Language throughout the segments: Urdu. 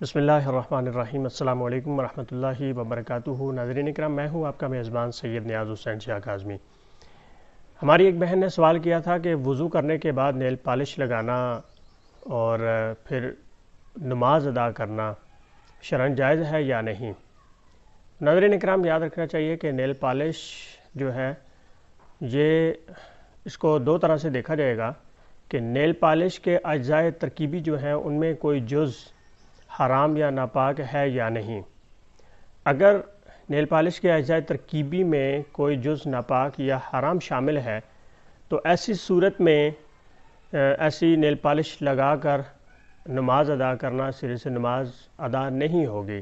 بسم اللہ الرحمن الرحیم۔ السلام علیکم ورحمۃ اللہ وبرکاتہ۔ ناظرین اکرام، میں ہوں آپ کا میزبان سید نیاز حسین شاہ کاظمی۔ ہماری ایک بہن نے سوال کیا تھا کہ وضو کرنے کے بعد نیل پالش لگانا اور پھر نماز ادا کرنا شرعاً جائز ہے یا نہیں۔ ناظرین اکرام، یاد رکھنا چاہیے کہ نیل پالش جو ہے اس کو دو طرح سے دیکھا جائے گا کہ نیل پالش کے اجزائے ترکیبی جو ہیں ان میں کوئی جز حرام یا ناپاک ہے یا نہیں۔ اگر نیل پالش کے اجزائے ترکیبی میں کوئی جز ناپاک یا حرام شامل ہے تو ایسی صورت میں ایسی نیل پالش لگا کر نماز ادا کرنا سرے سے نماز ادا نہیں ہوگی۔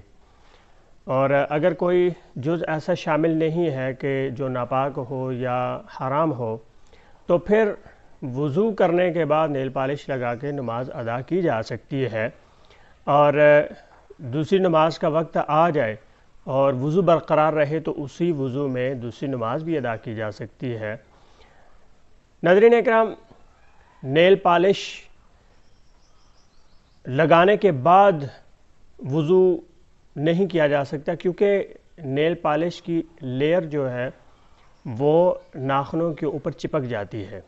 اور اگر کوئی جز ایسا شامل نہیں ہے کہ جو ناپاک ہو یا حرام ہو تو پھر وضو کرنے کے بعد نیل پالش لگا کے نماز ادا کی جا سکتی ہے، اور دوسری نماز کا وقت آ جائے اور وضو برقرار رہے تو اسی وضو میں دوسری نماز بھی ادا کی جا سکتی ہے۔ ناظرین اکرام، نیل پالش لگانے کے بعد وضو نہیں کیا جا سکتا، کیونکہ نیل پالش کی لیئر جو ہے وہ ناخنوں کے اوپر چپک جاتی ہے،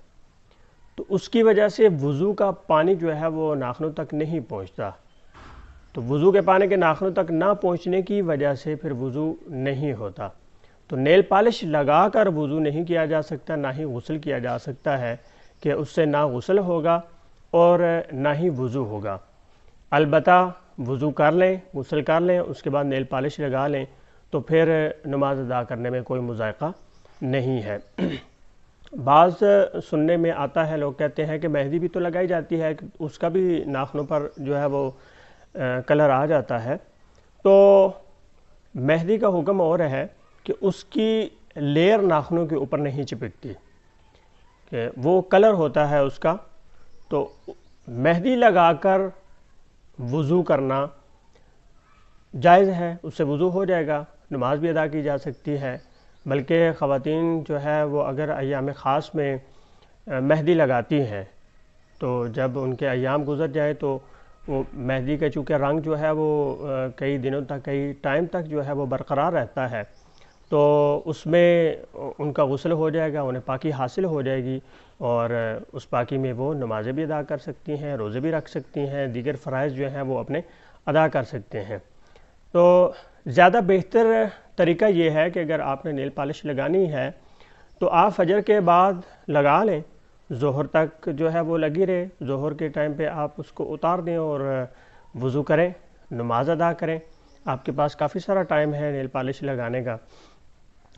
تو اس کی وجہ سے وضو کا پانی جو ہے وہ ناخنوں تک نہیں پہنچتا، تو وضو کے پانی کے ناخنوں تک نہ پہنچنے کی وجہ سے پھر وضو نہیں ہوتا۔ تو نیل پالش لگا کر وضو نہیں کیا جا سکتا، نہ ہی غسل کیا جا سکتا ہے کہ اس سے نہ غسل ہوگا اور نہ ہی وضو ہوگا۔ البتہ وضو کر لیں، غسل کر لیں، اس کے بعد نیل پالش لگا لیں تو پھر نماز ادا کرنے میں کوئی مضائقہ نہیں ہے۔ بعض سننے میں آتا ہے، لوگ کہتے ہیں کہ مہندی بھی تو لگائی جاتی ہے، اس کا بھی ناخنوں پر جو ہے وہ کلر آ جاتا ہے، تو مہندی کا حکم اور ہے کہ اس کی لیئر ناخنوں کے اوپر نہیں چپکتی، کہ وہ کلر ہوتا ہے اس کا، تو مہندی لگا کر وضو کرنا جائز ہے، اس سے وضو ہو جائے گا، نماز بھی ادا کی جا سکتی ہے۔ بلکہ خواتین جو ہے وہ اگر ایام خاص میں مہندی لگاتی ہیں تو جب ان کے ایام گزر جائے تو وہ مہندی کا چونکہ رنگ جو ہے وہ کئی دنوں تک، کئی ٹائم تک جو ہے وہ برقرار رہتا ہے، تو اس میں ان کا غسل ہو جائے گا، انہیں پاکی حاصل ہو جائے گی، اور اس پاکی میں وہ نمازیں بھی ادا کر سکتی ہیں، روزے بھی رکھ سکتی ہیں، دیگر فرائض جو ہیں وہ اپنے ادا کر سکتے ہیں۔ تو زیادہ بہتر طریقہ یہ ہے کہ اگر آپ نے نیل پالش لگانی ہے تو آپ فجر کے بعد لگا لیں، ظہر تک جو ہے وہ لگی رہے، ظہر کے ٹائم پہ آپ اس کو اتار دیں اور وضو کریں، نماز ادا کریں۔ آپ کے پاس کافی سارا ٹائم ہے نیل پالش لگانے کا،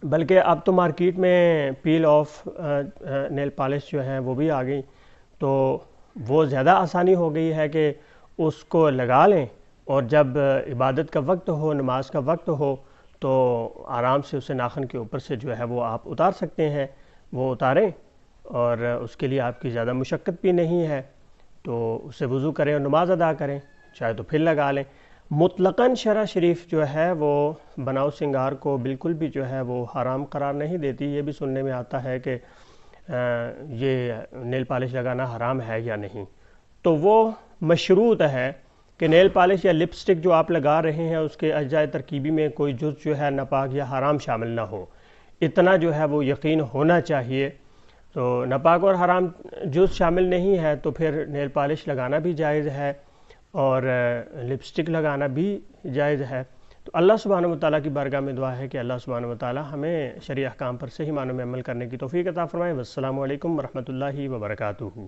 بلکہ اب تو مارکیٹ میں پیل آف نیل پالش جو ہیں وہ بھی آ گئی، تو وہ زیادہ آسانی ہو گئی ہے کہ اس کو لگا لیں اور جب عبادت کا وقت ہو، نماز کا وقت ہو تو آرام سے اسے ناخن کے اوپر سے جو ہے وہ آپ اتار سکتے ہیں، وہ اتاریں، اور اس کے لیے آپ کی زیادہ مشقت بھی نہیں ہے، تو اسے وضو کریں اور نماز ادا کریں، چاہے تو پھر لگا لیں۔ مطلقاً شرع شریف جو ہے وہ بناؤ سنگار کو بالکل بھی جو ہے وہ حرام قرار نہیں دیتی۔ یہ بھی سننے میں آتا ہے کہ یہ نیل پالش لگانا حرام ہے یا نہیں، تو وہ مشروط ہے کہ نیل پالش یا لپسٹک جو آپ لگا رہے ہیں اس کے اجزائے ترکیبی میں کوئی جز جو ہے ناپاک یا حرام شامل نہ ہو، اتنا جو ہے وہ یقین ہونا چاہیے۔ تو ناپاک اور حرام جز شامل نہیں ہے تو پھر نیل پالش لگانا بھی جائز ہے اور لپسٹک لگانا بھی جائز ہے۔ تو اللہ سبحانہ وتعالیٰ کی بارگاہ میں دعا ہے کہ اللہ سبحانہ وتعالیٰ ہمیں شرعی احکام پر صحیح معنوں میں عمل کرنے کی توفیق عطا فرمائے۔ والسلام علیکم ورحمۃ اللہ وبرکاتہ۔